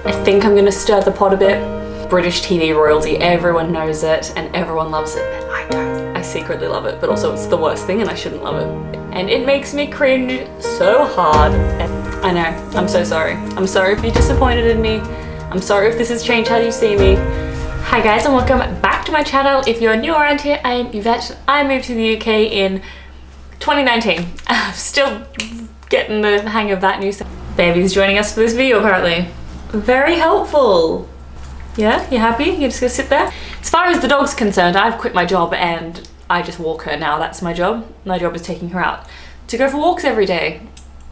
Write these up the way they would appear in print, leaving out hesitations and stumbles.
I think I'm gonna stir the pot a bit. British TV royalty, everyone knows it and everyone loves it, and I don't. I secretly love it, but also it's the worst thing and I shouldn't love it. And it makes me cringe so hard. And I know, I'm so sorry. I'm sorry if you're disappointed in me. I'm sorry if this has changed how you see me. Hi guys and welcome back to my channel. If you're new around here, I am Yvette. I moved to the UK in 2019. I'm still getting the hang of that new stuff. Baby's joining us for this video apparently. Very helpful. Yeah, you happy? You're just gonna sit there? As far as the dog's concerned, I've quit my job and I just walk her now. That's my job. My job is taking her out to go for walks every day.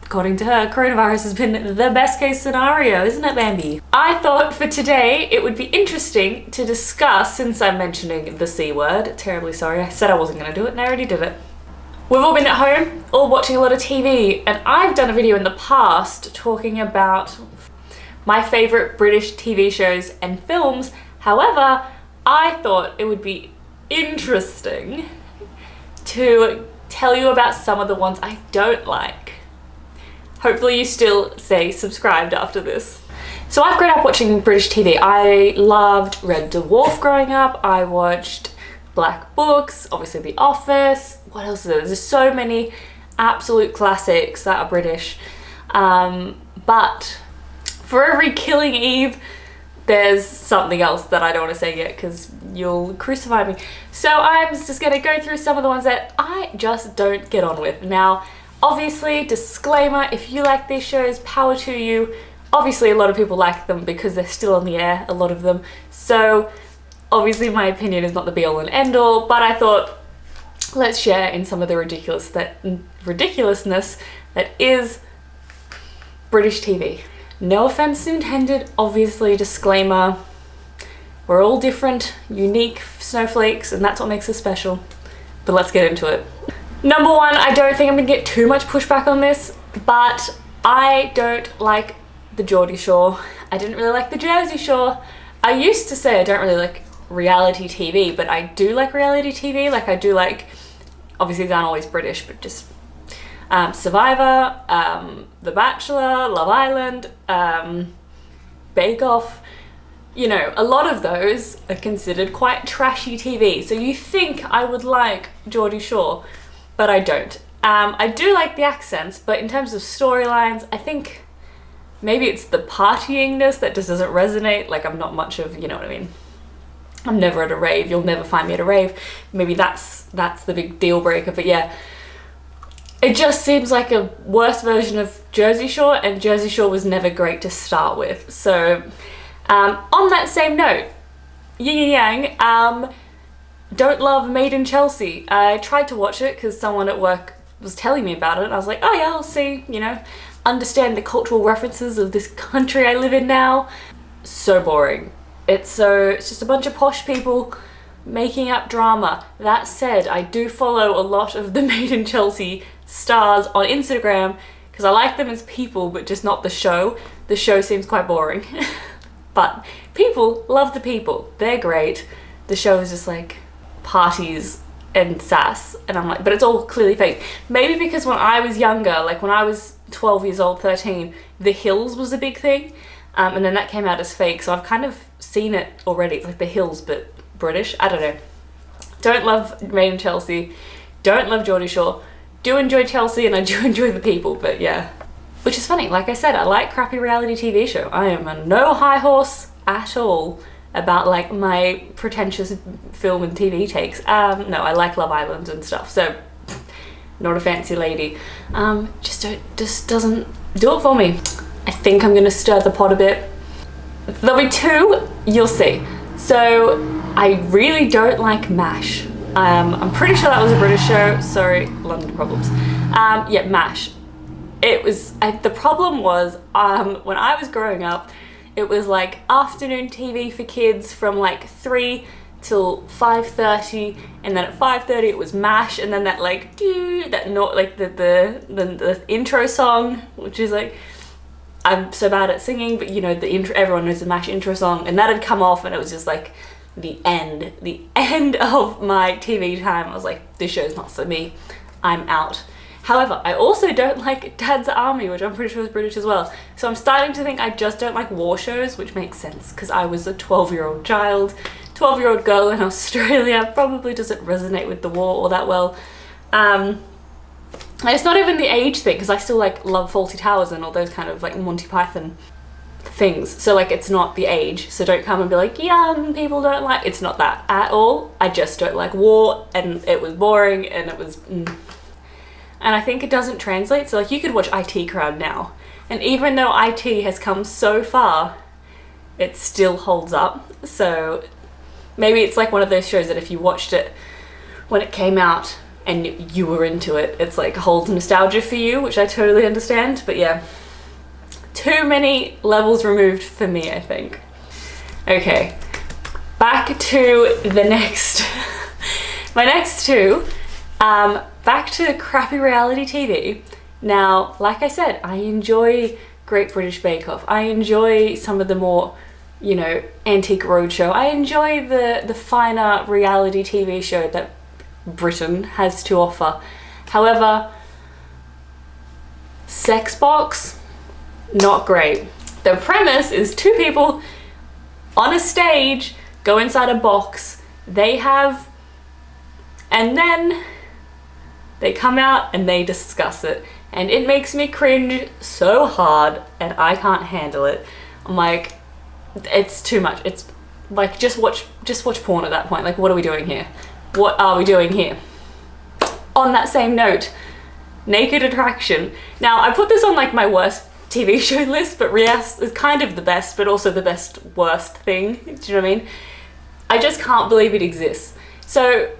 According to her, coronavirus has been the best case scenario, isn't it, Bambi? I thought for today it would be interesting to discuss, since I'm mentioning the C word, terribly sorry, I said I wasn't gonna do it and I already did it. We've all been at home, all watching a lot of TV, and I've done a video in the past talking about my favorite British TV shows and films. However, I thought it would be interesting to tell you about some of the ones I don't like. Hopefully you still stay subscribed after this. So I've grown up watching British TV. I loved Red Dwarf growing up. I watched Black Books, obviously The Office. What else is there? There's so many absolute classics that are British. But for every Killing Eve, there's something else that I don't want to say yet because you'll crucify me. So I'm just going to go through some of the ones that I just don't get on with. Now, obviously, disclaimer, if you like these shows, power to you. Obviously, a lot of people like them because they're still on the air, a lot of them. So obviously my opinion is not the be all and end all, but I thought let's share in some of the ridiculousness that is British TV. No offense intended, obviously, disclaimer. We're all different, unique snowflakes, and that's what makes us special. But let's get into it. Number one, I don't think I'm gonna get too much pushback on this, but I don't like the Geordie Shore. I didn't really like the Jersey Shore. I used to say I don't really like reality TV, but I do like reality TV. Like I do like, obviously these aren't always British, but just Survivor, The Bachelor, Love Island, Bake Off. You know, a lot of those are considered quite trashy TV. So you think I would like Geordie Shore, but I don't. I do like the accents, but in terms of storylines, I think maybe it's the partyingness that just doesn't resonate. Like I'm not much of, you know what I mean? I'm never at a rave. You'll never find me at a rave. Maybe that's the big deal breaker, but yeah. It just seems like a worse version of Jersey Shore, and Jersey Shore was never great to start with. So on that same note, yin and yang, don't love Made in Chelsea. I tried to watch it because someone at work was telling me about it, and I was like, oh yeah, I'll see, you know, understand the cultural references of this country I live in now. So boring. It's just a bunch of posh people making up drama. That said, I do follow a lot of the Made in Chelsea stars on Instagram because I like them as people, but just not the show. The show seems quite boring. But people love the people. They're great. The show is just like parties and sass, and I'm like, but it's all clearly fake. Maybe because when I was younger, like when I was 12 years old, 13, The Hills was a big thing, and then that came out as fake, so I've kind of seen it already. It's like The Hills but British. I don't know. Don't love Made in Chelsea, don't love Geordie Shore. Do enjoy Chelsea and I do enjoy the people, but yeah. Which is funny, like I said, I like crappy reality TV show. I am a no high horse at all about like my pretentious film and TV takes. No, I like Love Island and stuff, so not a fancy lady. Just doesn't do it for me. I think I'm gonna stir the pot a bit. There'll be two, you'll see. So I really don't like MASH. I'm pretty sure that was a British show. Sorry, London problems. Yeah, MASH. It was, the problem was when I was growing up, it was like afternoon TV for kids from like 3 till 5:30, and then at 5:30 it was MASH, and then that like the intro song, which is like, I'm so bad at singing, but you know the intro, everyone knows the MASH intro song, and that had come off, and it was just like the end of my TV time. I was like, this show's not for me, I'm out. However, I also don't like Dad's Army, which I'm pretty sure is British as well. So I'm starting to think I just don't like war shows, which makes sense because I was a 12-year-old child, 12-year-old girl in Australia, probably doesn't resonate with the war all that well. And it's not even the age thing, because I still like love Fawlty Towers and all those kind of like Monty Python things. So like it's not the age, so don't come and be like young people don't like, it's not that at all. I just don't like war, and it was boring, and it was and I think it doesn't translate. So like you could watch IT Crowd now, and even though IT has come so far, it still holds up. So maybe it's like one of those shows that if you watched it when it came out and you were into it, it's like holds nostalgia for you, which I totally understand. But yeah, too many levels removed for me, I think. Okay, back to the next, my next two, back to crappy reality TV. Now, like I said, I enjoy Great British Bake Off. I enjoy some of the more, you know, Antique Roadshow. I enjoy the finer reality TV show that Britain has to offer. However, Sex Box, not great. The premise is two people on a stage go inside a box, and then they come out and they discuss it, and it makes me cringe so hard, and I can't handle it. I'm like, it's too much. It's like, just watch porn at that point. Like, what are we doing here? What are we doing here? On that same note, Naked Attraction. Now, I put this on like my worst TV show list, but Rias is kind of the best, but also the best worst thing. Do you know what I mean? I just can't believe it exists. So,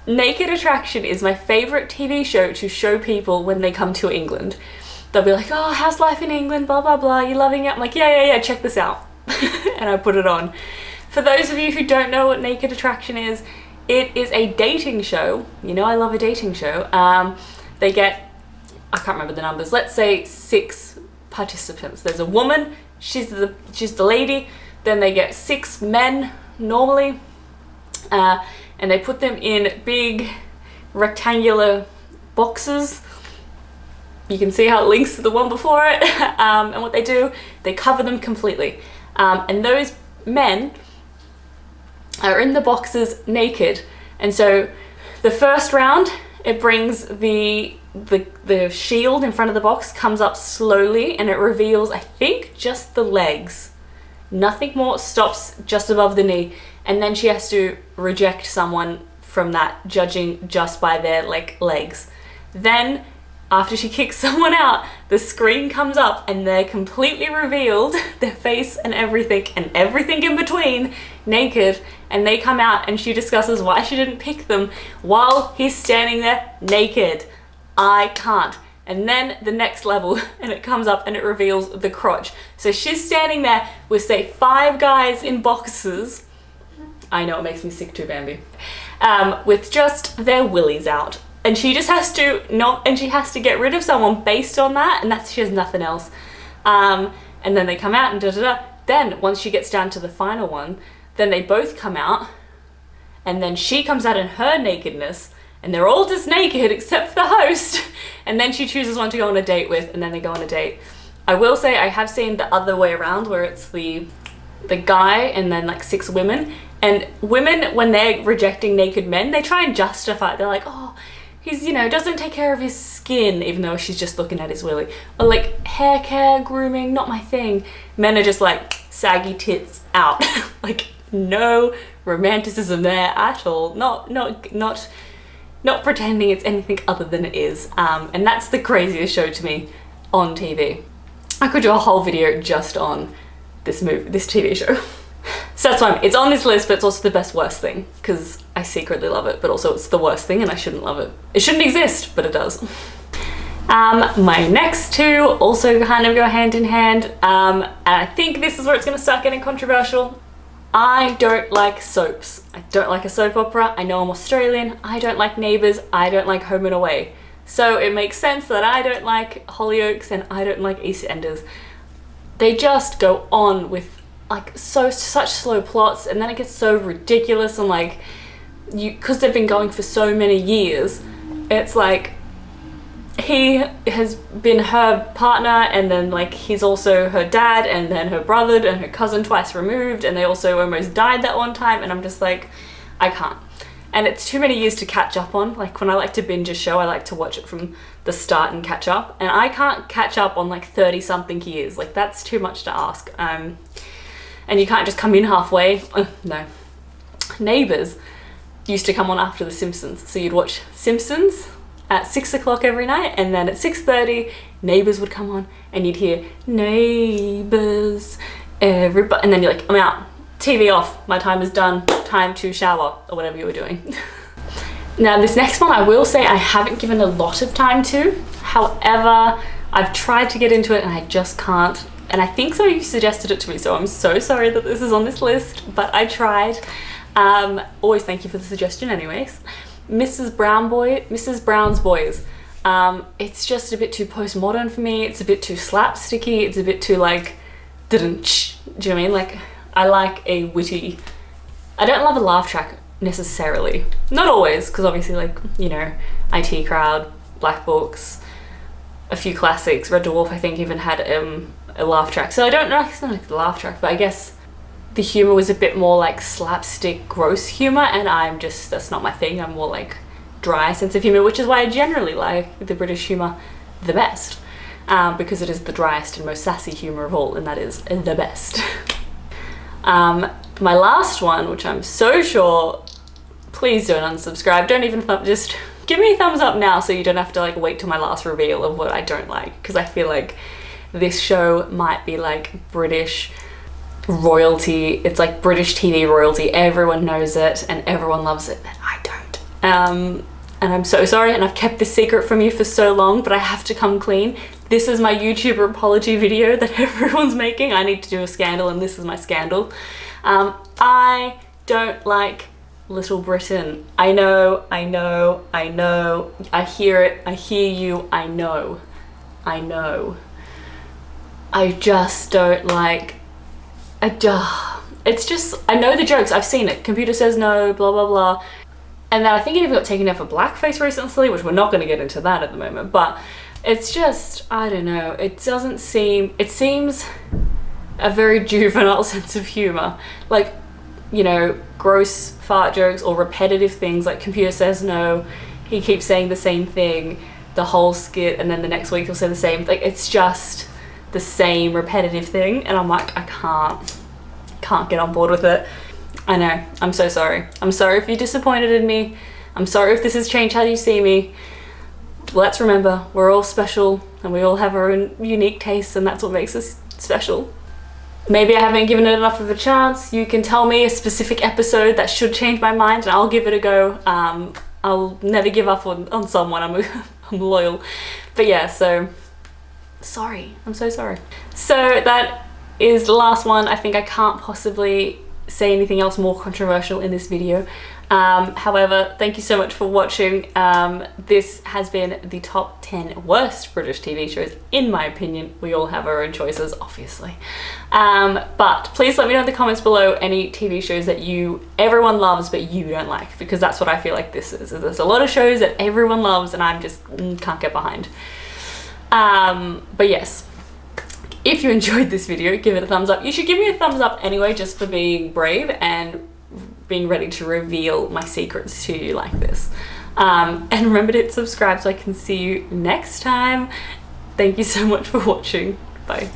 Naked Attraction is my favourite TV show to show people when they come to England. They'll be like, oh, how's life in England? Blah, blah, blah. You loving it? I'm like, yeah, check this out. And I put it on. For those of you who don't know what Naked Attraction is, it is a dating show. You know I love a dating show. They get, I can't remember the numbers, let's say 6 participants. There's a woman, she's the lady, then they get 6 men normally, and they put them in big rectangular boxes. You can see how it links to the one before it. And what they do, they cover them completely. And those men are in the boxes naked. And so the first round, it brings the shield in front of the box comes up slowly, and it reveals, I think, just the legs. Nothing more, stops just above the knee. And then she has to reject someone from that, judging just by their like legs. Then after she kicks someone out, the screen comes up and they're completely revealed, their face and everything in between, naked, and they come out and she discusses why she didn't pick them while he's standing there naked. I can't. And then the next level, and it comes up and it reveals the crotch. So she's standing there with, say, 5 guys in boxes. I know, it makes me sick too, Bambi. With just their willies out. And she just has to get rid of someone based on that, and she has nothing else. And then they come out and da-da-da. Then, once she gets down to the final one, then they both come out, and then she comes out in her nakedness, and they're all just naked except for the host. And then she chooses one to go on a date with, and then they go on a date. I will say I have seen the other way around, where it's the guy and then like 6 women. And women, when they're rejecting naked men, they try and justify it. They're like, oh, he's, you know, doesn't take care of his skin, even though she's just looking at his willy. Or like, hair care, grooming, not my thing. Men are just like, saggy tits out. Like, no romanticism there at all. Not pretending it's anything other than it is. And that's the craziest show to me on TV. I could do a whole video just on this TV show. So that's why it's on this list, but it's also the best worst thing, because I secretly love it, but also it's the worst thing and I shouldn't love it. It shouldn't exist, but it does. My next two also kind of go hand in hand, and I think this is where it's going to start getting controversial. I don't like soaps. I don't like a soap opera. I know I'm Australian. I don't like Neighbours. I don't like Home and Away. So it makes sense that I don't like Hollyoaks and I don't like EastEnders. They just go on with like such slow plots, and then it gets so ridiculous, and like, because they've been going for so many years, it's like, he has been her partner, and then like he's also her dad, and then her brother and her cousin twice removed, and they also almost died that one time, and I'm just like, I can't. And it's too many years to catch up on. Like when I like to binge a show, I like to watch it from the start and catch up, and I can't catch up on like 30 something years. Like that's too much to ask. And you can't just come in halfway. No. Neighbours used to come on after The Simpsons, so you'd watch Simpsons at 6 o'clock every night, and then at 6:30 Neighbours would come on, and you'd hear Neighbours, everybody, and then you're like, I'm out, TV off, my time is done, time to shower, or whatever you were doing. Now this next one, I will say I haven't given a lot of time to. However, I've tried to get into it and I just can't. And I think so, you suggested it to me, so I'm so sorry that this is on this list, but I tried. Always thank you for the suggestion anyways. Mrs. Brown's Boys. It's just a bit too postmodern for me. It's a bit too slapsticky. It's a bit too like, do you know what I mean? Like, I like a witty, I don't love a laugh track necessarily. Not always, because obviously like, you know, IT Crowd, Black Books, a few classics. Red Dwarf I think even had a laugh track. So I don't know, it's not like the laugh track, but I guess the humor was a bit more like slapstick, gross humor, and I'm just, that's not my thing. I'm more like dry sense of humor, which is why I generally like the British humor the best, because it is the driest and most sassy humor of all, and that is the best. My last one, which I'm so sure, please don't unsubscribe, don't even just give me a thumbs up now so you don't have to like wait till my last reveal of what I don't like, because I feel like this show might be like British royalty. It's like British TV royalty. Everyone knows it and everyone loves it, and I don't. And I'm so sorry, and I've kept this secret from you for so long, but I have to come clean. This is my YouTuber apology video that everyone's making. I need to do a scandal, and this is my scandal. I don't like Little Britain. I know. I hear it. I hear you. I know. I just don't like, it's just, I know the jokes, I've seen it. Computer says no, blah, blah, blah. And then I think it even got taken down for blackface recently, which we're not going to get into that at the moment, but it's just, I don't know, it seems a very juvenile sense of humor. Like, you know, gross fart jokes or repetitive things like computer says no, he keeps saying the same thing the whole skit, and then the next week he'll say the same, like it's just the same repetitive thing, and I'm like, I can't get on board with it. I know, I'm so sorry. I'm sorry if you're disappointed in me. I'm sorry if this has changed how you see me. Let's remember, we're all special and we all have our own unique tastes, and that's what makes us special. Maybe I haven't given it enough of a chance. You can tell me a specific episode that should change my mind and I'll give it a go. I'll never give up on someone. I'm loyal. But yeah, so sorry. I'm so sorry. So that is the last one. I think I can't possibly say anything else more controversial in this video. However, thank you so much for watching. This has been the top 10 worst British TV shows, in my opinion. We all have our own choices, obviously. But please let me know in the comments below any TV shows that everyone loves but you don't like, because that's what I feel like this is. There's a lot of shows that everyone loves and I'm just can't get behind. But yes, if you enjoyed this video, give it a thumbs up. You should give me a thumbs up anyway, just for being brave and being ready to reveal my secrets to you like this. And remember to hit subscribe so I can see you next time. Thank you so much for watching. Bye.